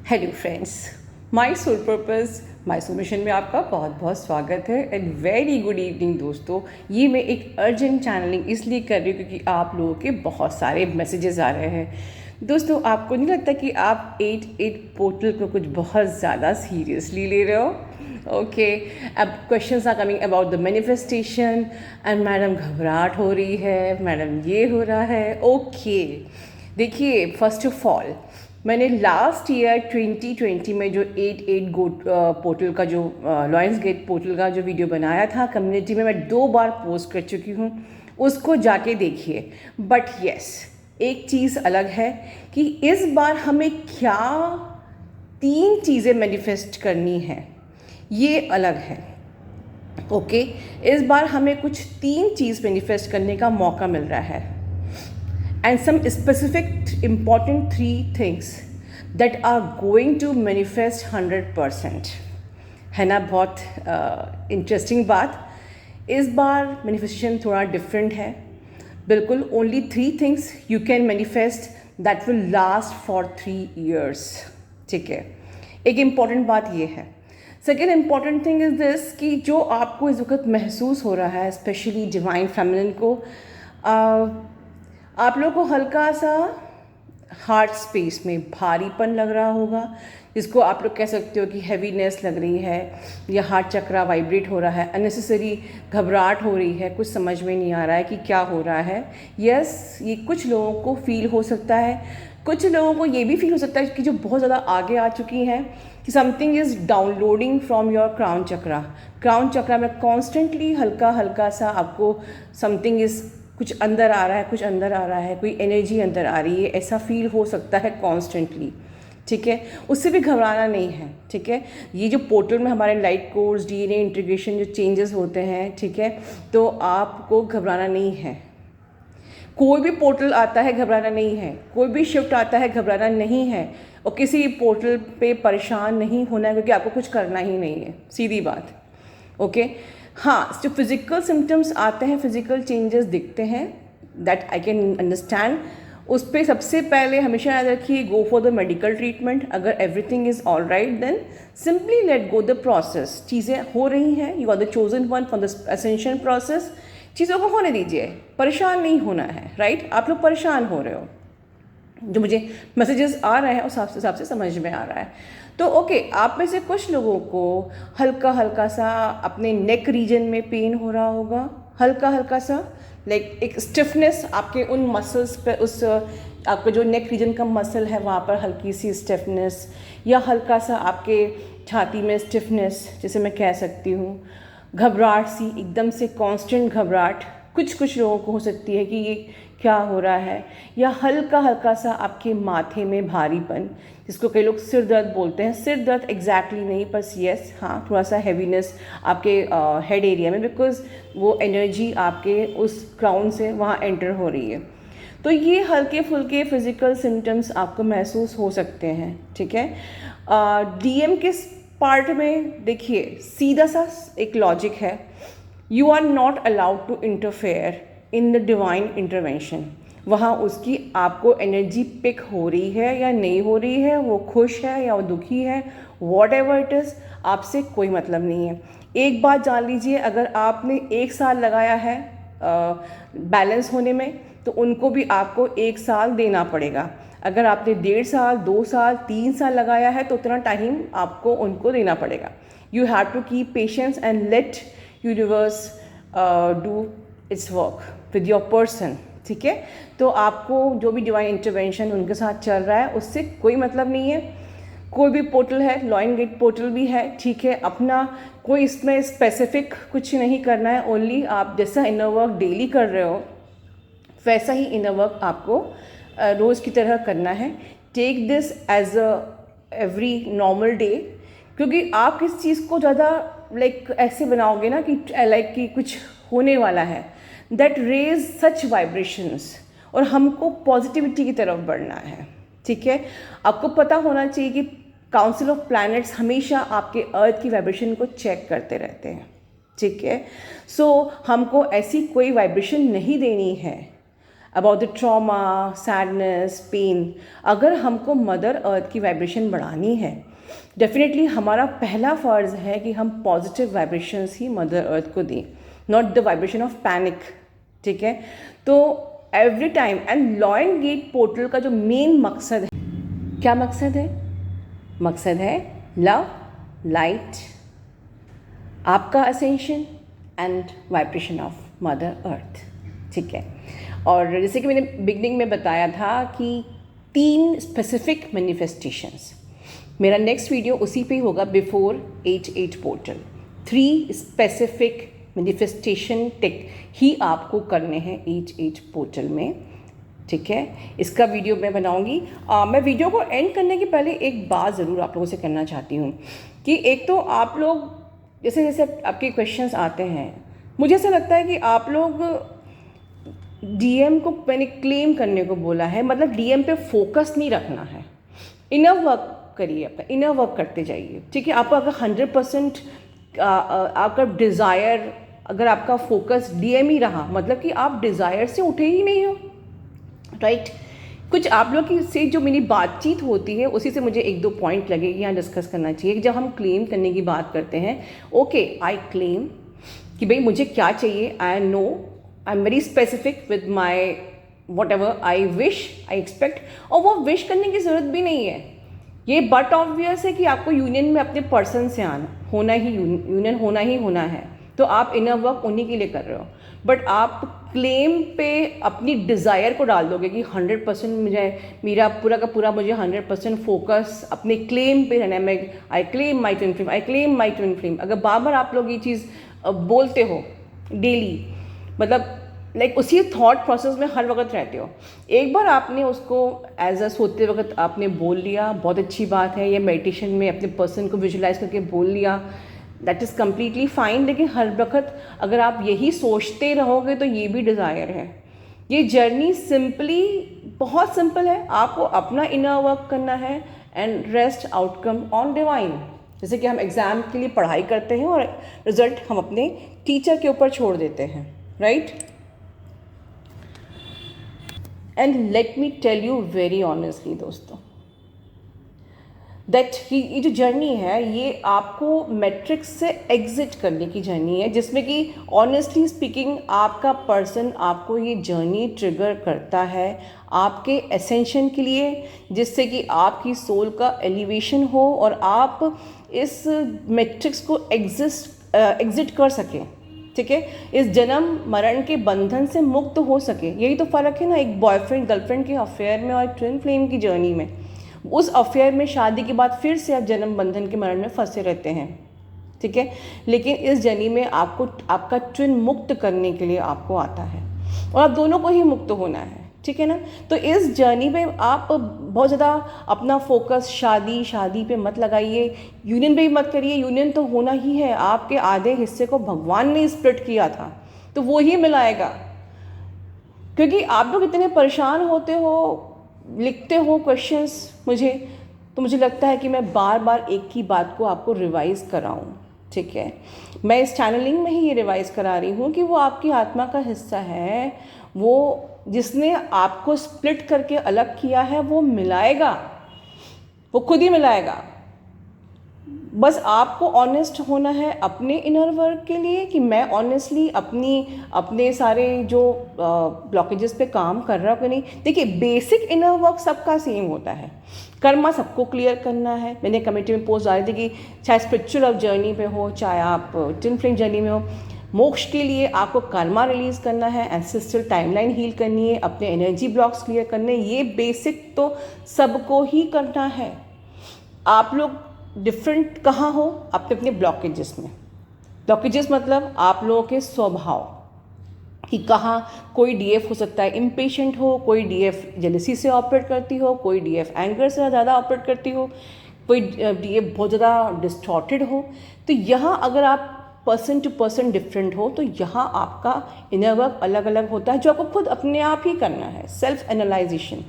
Hello friends, my soul purpose my soul mission में आपका बहुत बहुत स्वागत है एंड वेरी गुड इवनिंग दोस्तों। ये मैं एक अर्जेंट चैनलिंग इसलिए कर रही हूँ क्योंकि आप लोगों के बहुत सारे मैसेजेस आ रहे हैं। दोस्तों, आपको नहीं लगता कि आप 8-8 पोर्टल को कुछ बहुत ज़्यादा सीरियसली ले रहे हो? ओके, अब questions are coming about the manifestation and madam घबराहट हो रही है, मैडम ये हो रहा है। ओके, देखिए, फर्स्ट ऑफ ऑल मैंने लास्ट ईयर 2020 में जो 8-8 गोट पोर्टल का जो लॉयंस गेट पोर्टल का जो वीडियो बनाया था कम्युनिटी में, मैं 2 बार पोस्ट कर चुकी हूँ, उसको जाके देखिए। बट यस, एक चीज़ अलग है कि इस बार हमें क्या 3 चीज़ें मैनिफेस्ट करनी है, ये अलग है। ओके, इस बार हमें कुछ 3 चीज़ मैनिफेस्ट करने का मौका मिल रहा है and some specific important 3 things that are going to manifest 100%। है ना? बहुत इंटरेस्टिंग बात। इस बार मैनिफेस्टेशन थोड़ा डिफरेंट है। बिल्कुल only 3 things you can manifest that will last for 3 years। ठीक है, एक इम्पॉर्टेंट बात ये है। Second important thing is this कि जो आपको इस वक्त महसूस हो रहा है, स्पेशली डिवाइन फेमिनिन को, आप लोगों को हल्का सा हार्ट स्पेस में भारीपन लग रहा होगा, जिसको आप लोग कह सकते हो कि हैवीनेस लग रही है, या हार्ट चक्रा वाइब्रेट हो रहा है, अननेसेसरी घबराहट हो रही है, कुछ समझ में नहीं आ रहा है कि क्या हो रहा है। यस, ये कुछ लोगों को फील हो सकता है। कुछ लोगों को ये भी फील हो सकता है कि जो बहुत ज़्यादा आगे आ चुकी हैं कि something is downloading from your crown chakra. Crown chakra में कॉन्स्टेंटली हल्का हल्का सा आपको समथिंग इज़, कुछ अंदर आ रहा है, कुछ अंदर आ रहा है, कोई एनर्जी अंदर आ रही है, ऐसा फील हो सकता है कॉन्स्टेंटली। ठीक है, उससे भी घबराना नहीं है। ठीक है, ये जो पोर्टल में हमारे लाइट कोर्स, डीएनए इंटीग्रेशन जो चेंजेस होते हैं, ठीक है, तो आपको घबराना नहीं है। कोई भी पोर्टल आता है, घबराना नहीं है। कोई भी शिफ्ट आता है, घबराना नहीं है। और किसी पोर्टल पे परेशान नहीं होना है, क्योंकि आपको कुछ करना ही नहीं है, सीधी बात। ओके, हाँ, जो फिज़िकल सिम्टम्स आते हैं, फिज़िकल चेंजेस दिखते हैं, दैट आई कैन अंडरस्टैंड। उस पर सबसे पहले हमेशा याद रखिए, go for the medical treatment. अगर everything is all right then simply let go the process. चीज़ें हो रही हैं, you are the chosen one for the ascension process. चीज़ों को होने दीजिए, परेशान नहीं होना है। राइट, आप लोग परेशान हो रहे हो, जो मुझे मैसेजेस आ रहे हैं उस हिसाब से समझ में आ रहा है। तो ओके, आप में से कुछ लोगों को हल्का हल्का सा अपने नेक रीजन में पेन हो रहा होगा, हल्का हल्का सा, लाइक एक स्टिफनेस आपके उन मसल्स पे, उस आपका जो नेक रीजन का मसल है वहाँ पर हल्की सी स्टिफनेस, या हल्का सा आपके छाती में स्टिफनेस, जैसे मैं कह सकती हूँ घबराहट सी, एकदम से कांस्टेंट घबराहट कुछ लोगों को हो सकती है कि ये क्या हो रहा है, या हल्का हल्का सा आपके माथे में भारीपन, जिसको कई लोग सिर दर्द बोलते हैं। सिर दर्द एग्जैक्टली नहीं, बस यस, हाँ, थोड़ा सा हैवीनेस आपके हेड एरिया में, बिकॉज वो एनर्जी आपके उस क्राउन से वहाँ एंटर हो रही है। तो ये हल्के फुल्के फिजिकल सिम्टम्स आपको महसूस हो सकते हैं। ठीक है, डीएम के पार्ट में देखिए, सीधा सा एक लॉजिक है, you are not allowed to interfere in the divine intervention. वहाँ उसकी आपको एनर्जी पिक हो रही है या नहीं हो रही है, वो खुश है या वो दुखी है, वॉट एवर इट इज़, आपसे कोई मतलब नहीं है। एक बात जान लीजिए, अगर आपने 1 साल लगाया है बैलेंस होने में, तो उनको भी आपको 1 साल देना पड़ेगा। अगर आपने 1.5 साल, 2 साल, 3 साल लगाया है, तो उतना टाइम आपको उनको देना पड़ेगा। You have to keep patience and let universe do its work with your person. ठीक है, तो आपको जो भी डिवाइन इंटरवेंशन उनके साथ चल रहा है उससे कोई मतलब नहीं है। कोई भी पोर्टल है, लॉयन गेट पोर्टल भी है, ठीक है, अपना कोई इसमें स्पेसिफिक कुछ नहीं करना है। ओनली आप जैसा इनर वर्क डेली कर रहे हो, वैसा ही इनर वर्क आपको रोज़ की तरह करना है। Take this as a every normal day, क्योंकि आप किस चीज़ को ज़्यादा लाइक ऐसे बनाओगे ना कि लाइक कि कुछ होने वाला है, दैट रेज सच वाइब्रेशंस, और हमको पॉजिटिविटी की तरफ बढ़ना है। ठीक है, आपको पता होना चाहिए कि काउंसिल ऑफ प्लैनेट्स हमेशा आपके अर्थ की वाइब्रेशन को चेक करते रहते हैं। ठीक है, सो हमको ऐसी कोई वाइब्रेशन नहीं देनी है about the trauma, sadness, pain. अगर हमको मदर अर्थ की वाइब्रेशन बढ़ानी है, डेफिनेटली हमारा पहला फ़र्ज़ है कि हम पॉजिटिव वाइब्रेशंस ही मदर अर्थ को दें, not the vibration of panic. ठीक है, तो every time and lion gate portal का जो मेन मकसद है, क्या मकसद है? मकसद है लव, लाइट, आपका ascension and vibration of mother earth. ठीक है, और जैसे कि मैंने बिगनिंग में बताया था कि 3 स्पेसिफिक मैनिफेस्टेशंस, मेरा नेक्स्ट वीडियो उसी पे होगा, before H8 portal. 3 specific manifestation tick ही आपको करने हैं H8 पोर्टल में। ठीक है, इसका वीडियो मैं बनाऊंगी। मैं वीडियो को एंड करने के पहले एक बात ज़रूर आप लोगों से करना चाहती हूँ कि एक तो आप लोग जैसे जैसे आपके क्वेश्चंस आते हैं, मुझे ऐसा लगता है कि आप लोग डीएम को मैंने क्लेम करने को बोला है, मतलब डीएम पे फोकस नहीं रखना है। इनर वर्क करिए, अपना इनर वर्क करते जाइए। ठीक है, आपका अगर 100% आपका डिज़ायर, अगर आपका फोकस डीएम ही रहा, मतलब कि आप डिज़ायर से उठे ही नहीं हो, राइट। कुछ आप लोग की से जो मेरी बातचीत होती है उसी से मुझे 1-2 पॉइंट लगे कि यहाँ डिस्कस करना चाहिए कि जब हम क्लेम करने की बात करते हैं, ओके आई क्लेम कि भाई मुझे क्या चाहिए, I know, I am very specific with my what ever I wish, I expect. और वो विश करने की ज़रूरत भी नहीं है, ये बट ऑब्वियस है कि आपको यूनियन में अपने पर्सन से होना ही यूनियन होना है, तो आप इनर वर्क उन्हीं के लिए कर रहे हो। बट आप क्लेम पे अपनी डिज़ायर को डाल दोगे कि 100% मुझे, मेरा पूरा का पूरा मुझे 100% फोकस अपने क्लेम पे रहना है। मैं I claim my twin flame, I claim my twin flame. अगर बार बार आप लोग ये चीज़ बोलते हो डेली, मतलब लाइक उसी थॉट प्रोसेस में हर वक्त रहते हो, एक बार आपने उसको एज अ सोते वक्त आपने बोल लिया, बहुत अच्छी बात है। या मेडिटेशन में अपने पर्सन को विजुलाइज करके बोल लिया, दैट इज़ कम्प्लीटली फाइन। लेकिन हर वक्त अगर आप यही सोचते रहोगे तो ये भी डिज़ायर है। ये जर्नी सिंपली बहुत सिंपल है, आपको अपना इनर वर्क करना है and rest outcome on divine. जैसे कि हम एग्ज़ाम के लिए पढ़ाई करते हैं और रिजल्ट हम अपने टीचर के ऊपर छोड़ देते हैं, right. And let me tell you very honestly दोस्तों, दैट ये जो जर्नी है ये आपको मैट्रिक्स से एग्जिट करने की जर्नी है, जिसमें कि ऑनेस्टली स्पीकिंग आपका पर्सन आपको ये जर्नी ट्रिगर करता है आपके एसेंशन के लिए, जिससे कि आपकी सोल का एलिवेशन हो और आप इस मैट्रिक्स को एग्जिट कर सकें। ठीक है, इस जन्म मरण के बंधन से मुक्त हो सके। यही तो फ़र्क है ना एक बॉयफ्रेंड गर्लफ्रेंड के अफेयर में और ट्विन फ्लेम की जर्नी में। उस अफेयर में शादी के बाद फिर से आप जन्म बंधन के मरण में फंसे रहते हैं। ठीक है, लेकिन इस जर्नी में आपको आपका ट्विन मुक्त करने के लिए आपको आता है और आप दोनों को ही मुक्त होना है। ठीक है ना, तो इस जर्नी पे आप बहुत ज़्यादा अपना फोकस शादी पे मत लगाइए, यूनियन पे भी मत करिए। यूनियन तो होना ही है, आपके आधे हिस्से को भगवान ने स्प्लिट किया था तो वो ही मिलाएगा। क्योंकि आप लोग इतने परेशान होते हो, लिखते हो क्वेश्चंस मुझे, तो मुझे लगता है कि मैं बार बार एक ही बात को आपको रिवाइज़ कराऊँ। ठीक है, मैं इस चैनलिंग में ही ये रिवाइज़ करा रही हूँ कि वो आपकी आत्मा का हिस्सा है, वो जिसने आपको स्प्लिट करके अलग किया है वो मिलाएगा, वो खुद ही मिलाएगा। बस आपको ऑनेस्ट होना है अपने इनर वर्क के लिए कि मैं ऑनेस्टली अपने सारे जो ब्लॉकेजेस पे काम कर रहा हूँ कि नहीं। देखिए बेसिक इनर वर्क सबका सेम होता है, कर्मा सबको क्लियर करना है। मैंने कमेटी में पोस्ट डाली थी कि चाहे स्पिरिचुअल जर्नी पे हो, चाहे आप ट्विन फ्लेम जर्नी में हो, मोक्ष के लिए आपको कर्मा रिलीज़ करना है, एंसेस्ट्रल टाइमलाइन हील करनी है, अपने एनर्जी ब्लॉक्स क्लियर करने, ये बेसिक तो सबको ही करना है। आप लोग डिफरेंट कहाँ हो, अपने अपने ब्लॉकेजेस में। ब्लॉकेजेस मतलब आप लोगों के स्वभाव कि कहाँ कोई डीएफ हो सकता है इम्पेशेंट हो, कोई डीएफ जेलसी से ऑपरेट करती हो, कोई डीएफ एंगर से ज़्यादा ऑपरेट करती हो, कोई डीएफ बहुत ज़्यादा डिस्टॉर्टेड हो। तो यहाँ अगर आप पर्सन टू पर्सन डिफरेंट हो तो यहाँ आपका इनर वर्क अलग अलग होता है, जो आपको खुद अपने आप ही करना है, सेल्फ एनालाइजेशन।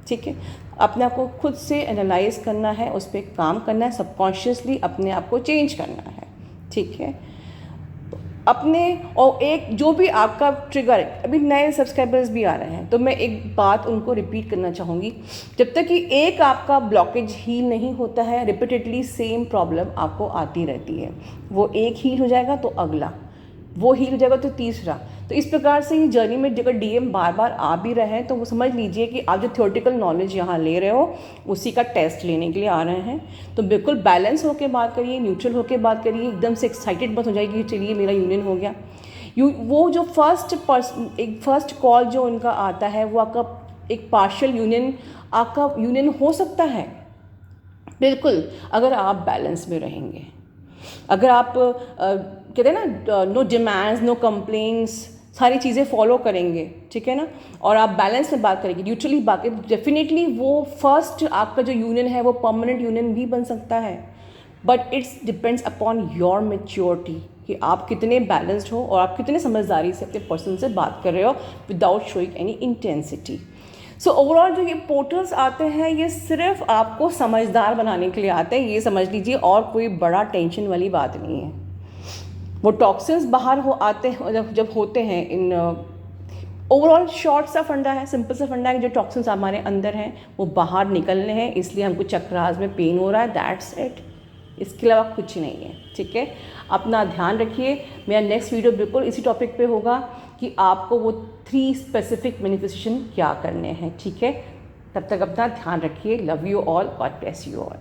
ठीक है, अपने आप को खुद से एनालाइज करना है, उस पर काम करना है, सबकॉन्शियसली अपने आप को चेंज करना है। ठीक है, अपने, और एक जो भी आपका ट्रिगर है, अभी नए सब्सक्राइबर्स भी आ रहे हैं तो मैं एक बात उनको रिपीट करना चाहूँगी, जब तक कि एक आपका ब्लॉकेज हील नहीं होता है, रिपीटेडली सेम प्रॉब्लम आपको आती रहती है। वो एक हील हो जाएगा तो अगला, वो हील हो जाएगा तो तीसरा। तो इस प्रकार से ये जर्नी में अगर डीएम बार बार आ भी रहे हैं तो वो समझ लीजिए कि आप जो थ्योरेटिकल नॉलेज यहाँ ले रहे हो उसी का टेस्ट लेने के लिए आ रहे हैं। तो बिल्कुल बैलेंस होकर बात करिए, न्यूट्रल होकर बात करिए, एकदम से एक्साइटेड मत हो जाएगी कि चलिए मेरा यूनियन हो गया। वो जो फर्स्ट कॉल जो उनका आता है वो आपका एक पार्शियल यूनियन, आपका यूनियन हो सकता है बिल्कुल, अगर आप बैलेंस में रहेंगे। अगर आप कहते हैं ना नो डिमांड्स नो कंप्लेंट्स, सारी चीज़ें फॉलो करेंगे, ठीक है ना, और आप बैलेंस में बात करेंगे, न्यूट्रली बात करेंगे, डेफिनेटली वो फर्स्ट आपका जो यूनियन है वो परमानेंट यूनियन भी बन सकता है। But it's depends upon your maturity कि आप कितने बैलेंस्ड हो और आप कितने समझदारी से अपने पर्सन से बात कर रहे हो without showing any intensity. So overall जो ये पोर्टल्स आते हैं ये सिर्फ आपको समझदार बनाने के लिए आते हैं, ये समझ लीजिए, और कोई बड़ा टेंशन वाली बात नहीं है। वो टॉक्सिन्स बाहर आते हैं जब होते हैं इन ओवरऑल शॉर्ट सा फंडा है, सिंपल सा फंडा है कि जो टॉक्सिन्स हमारे अंदर हैं वो बाहर निकलने हैं, इसलिए हमको चक्रास में पेन हो रहा है, दैट्स इट, इसके अलावा कुछ नहीं है, ठीक है। अपना ध्यान रखिए। मेरा नेक्स्ट वीडियो बिल्कुल इसी टॉपिक पे होगा कि आपको वो 3 स्पेसिफिक मैनिफेस्टेशन क्या करने हैं, ठीक है। तब तक अपना ध्यान रखिए। Love you all, God bless you all.